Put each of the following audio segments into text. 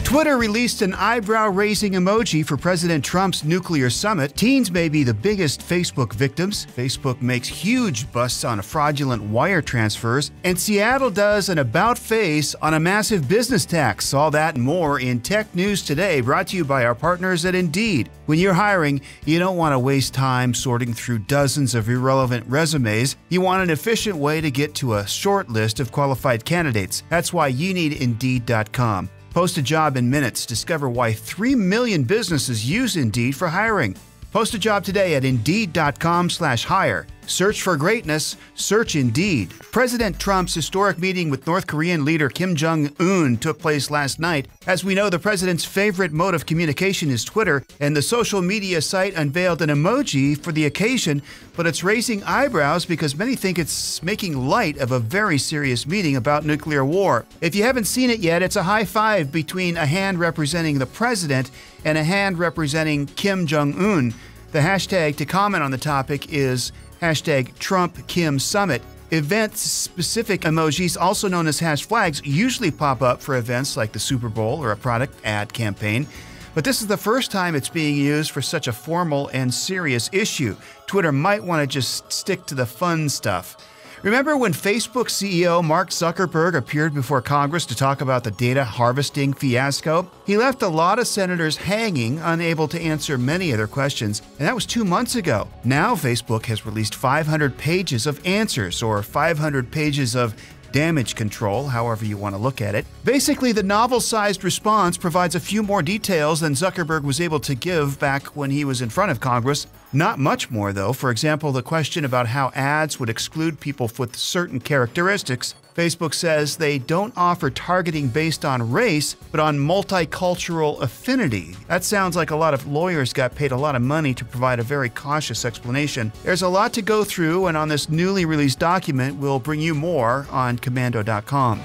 Twitter released an eyebrow-raising emoji for President Trump's nuclear summit. Teens may be the biggest Facebook victims. Facebook makes huge busts on fraudulent wire transfers. And Seattle does an about-face on a massive business tax. All that and more in Tech News Today, brought to you by our partners at Indeed. When you're hiring, you don't want to waste time sorting through dozens of irrelevant resumes. You want an efficient way to get to a short list of qualified candidates. That's why you need Indeed.com. Post a job in minutes. Discover why 3 million businesses use Indeed for hiring. Post a job today at Indeed.com/hire. Search for greatness. Search Indeed. President Trump's historic meeting with North Korean leader Kim Jong-un took place last night. As we know, the president's favorite mode of communication is Twitter, and the social media site unveiled an emoji for the occasion, but it's raising eyebrows because many think it's making light of a very serious meeting about nuclear war. If you haven't seen it yet, it's a high five between a hand representing the president and a hand representing Kim Jong-un. The hashtag to comment on the topic is #TrumpKimSummit. Event-specific emojis, also known as hash flags, usually pop up for events like the Super Bowl or a product ad campaign. But this is the first time it's being used for such a formal and serious issue. Twitter might want to just stick to the fun stuff. Remember when Facebook CEO Mark Zuckerberg appeared before Congress to talk about the data harvesting fiasco? He left a lot of senators hanging, unable to answer many of their questions, and that was 2 months ago. Now Facebook has released 500 pages of answers, or 500 pages of damage control, however you want to look at it. Basically, the novel-sized response provides a few more details than Zuckerberg was able to give back when he was in front of Congress. Not much more, though. For example, the question about how ads would exclude people with certain characteristics. Facebook says they don't offer targeting based on race, but on multicultural affinity. That sounds like a lot of lawyers got paid a lot of money to provide a very cautious explanation. There's a lot to go through, and on this newly released document, we'll bring you more on Komando.com.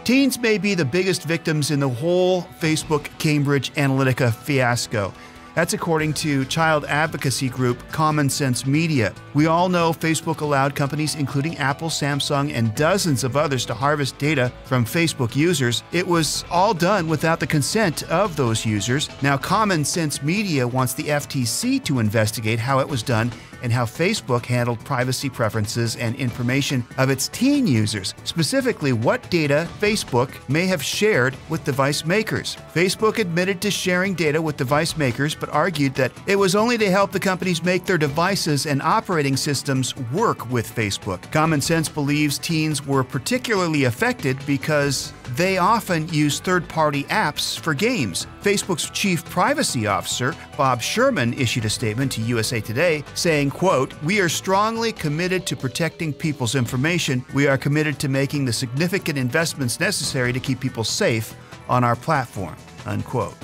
Teens may be the biggest victims in the whole Facebook Cambridge Analytica fiasco. That's according to child advocacy group Common Sense Media. We all know Facebook allowed companies including Apple, Samsung, and dozens of others to harvest data from Facebook users. It was all done without the consent of those users. Now Common Sense Media wants the FTC to investigate how it was done and how Facebook handled privacy preferences and information of its teen users, specifically what data Facebook may have shared with device makers. Facebook admitted to sharing data with device makers, but argued that it was only to help the companies make their devices and operating systems work with Facebook. Common Sense believes teens were particularly affected because they often use third-party apps for games. Facebook's chief privacy officer, Bob Sherman, issued a statement to USA Today saying, quote, "We are strongly committed to protecting people's information. We are committed to making the significant investments necessary to keep people safe on our platform," unquote.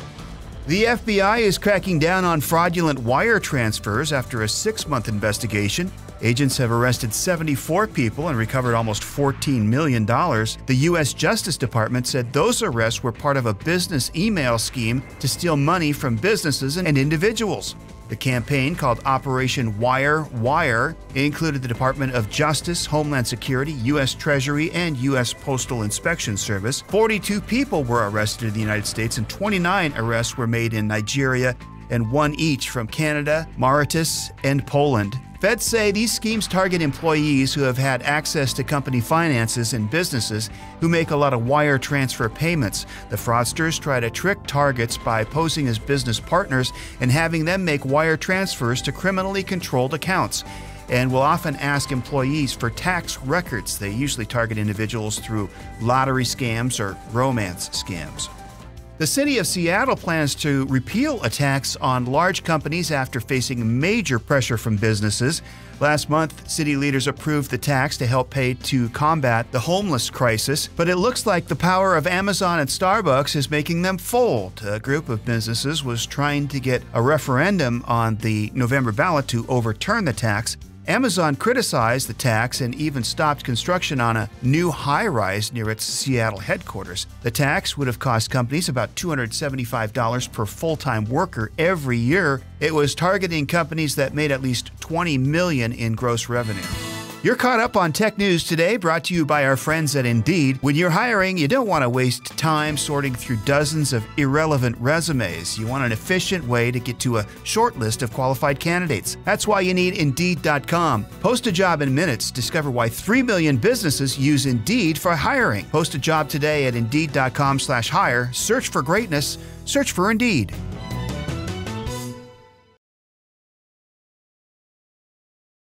The FBI is cracking down on fraudulent wire transfers after a 6-month investigation. Agents have arrested 74 people and recovered almost $14 million. The U.S. Justice Department said those arrests were part of a business email scheme to steal money from businesses and individuals. The campaign, called Operation Wire included the Department of Justice, Homeland Security, U.S. Treasury, and U.S. Postal Inspection Service. 42 people were arrested in the United States, and 29 arrests were made in Nigeria, and 1 each from Canada, Mauritius, and Poland. Feds say these schemes target employees who have had access to company finances and businesses who make a lot of wire transfer payments. The fraudsters try to trick targets by posing as business partners and having them make wire transfers to criminally controlled accounts, and will often ask employees for tax records. They usually target individuals through lottery scams or romance scams. The city of Seattle plans to repeal a tax on large companies after facing major pressure from businesses. Last month, city leaders approved the tax to help pay to combat the homeless crisis, but it looks like the power of Amazon and Starbucks is making them fold. A group of businesses was trying to get a referendum on the November ballot to overturn the tax. Amazon criticized the tax and even stopped construction on a new high-rise near its Seattle headquarters. The tax would have cost companies about $275 per full-time worker every year. It was targeting companies that made at least $20 million in gross revenue. You're caught up on Tech News Today, brought to you by our friends at Indeed. When you're hiring, you don't want to waste time sorting through dozens of irrelevant resumes. You want an efficient way to get to a short list of qualified candidates. That's why you need Indeed.com. Post a job in minutes. Discover why 3 million businesses use Indeed for hiring. Post a job today at Indeed.com/hire. Search for greatness. Search for Indeed.